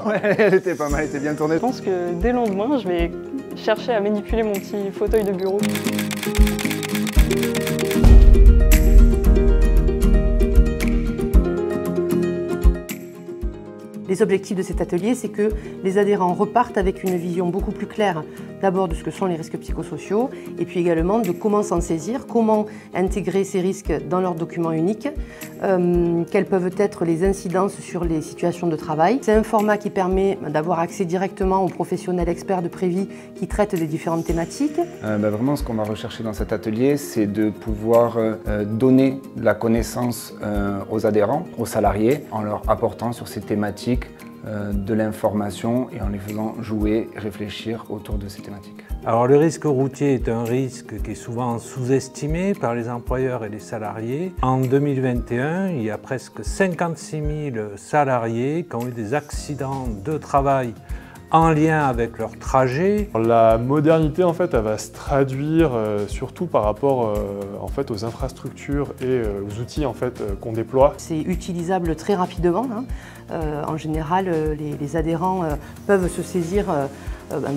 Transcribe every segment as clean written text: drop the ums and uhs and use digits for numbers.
Ouais, elle était pas mal, elle était bien tournée. Je pense que dès le lendemain, je vais chercher à manipuler mon petit fauteuil de bureau. Les objectifs de cet atelier, c'est que les adhérents repartent avec une vision beaucoup plus claire, d'abord de ce que sont les risques psychosociaux, et puis également de comment s'en saisir, comment intégrer ces risques dans leurs documents uniques, quelles peuvent être les incidences sur les situations de travail. C'est un format qui permet d'avoir accès directement aux professionnels experts de Prévi qui traitent des différentes thématiques. Vraiment, ce qu'on va rechercher dans cet atelier, c'est de pouvoir donner la connaissance aux adhérents, aux salariés, en leur apportant sur ces thématiques de l'information et en les faisant jouer, réfléchir autour de ces thématiques. Alors le risque routier est un risque qui est souvent sous-estimé par les employeurs et les salariés. En 2021, il y a presque 56 000 salariés qui ont eu des accidents de travail en lien avec leur trajet. La modernité, en fait, elle va se traduire surtout par rapport en fait, aux infrastructures et aux outils en fait, qu'on déploie. C'est utilisable très rapidement. En général, les adhérents peuvent se saisir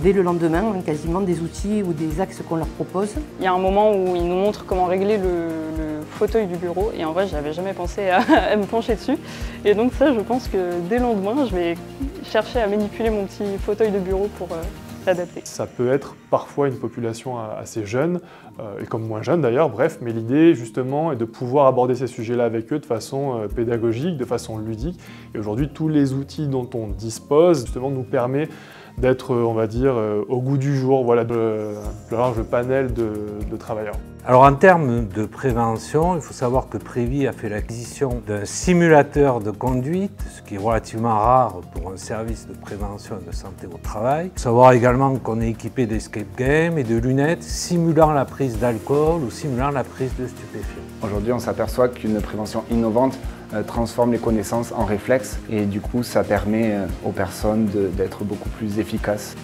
dès le lendemain, quasiment des outils ou des axes qu'on leur propose. Il y a un moment où ils nous montrent comment régler le fauteuil du bureau et en vrai, je n'avais jamais pensé à me pencher dessus. Et donc ça, je pense que dès le lendemain, je vais chercher à manipuler mon petit fauteuil de bureau pour l'adapter. Ça peut être parfois une population assez jeune, et comme moins jeune d'ailleurs, bref, mais l'idée justement est de pouvoir aborder ces sujets-là avec eux de façon pédagogique, de façon ludique. Et aujourd'hui, tous les outils dont on dispose justement nous permet d'être, on va dire, au goût du jour, voilà, de large panel de travailleurs. Alors en termes de prévention, il faut savoir que Prévi a fait l'acquisition d'un simulateur de conduite, ce qui est relativement rare pour un service de prévention et de santé au travail. Il faut savoir également qu'on est équipé d'escape game et de lunettes simulant la prise d'alcool ou simulant la prise de stupéfiants. Aujourd'hui, on s'aperçoit qu'une prévention innovante transforme les connaissances en réflexes et du coup, ça permet aux personnes d'être beaucoup plus efficaces.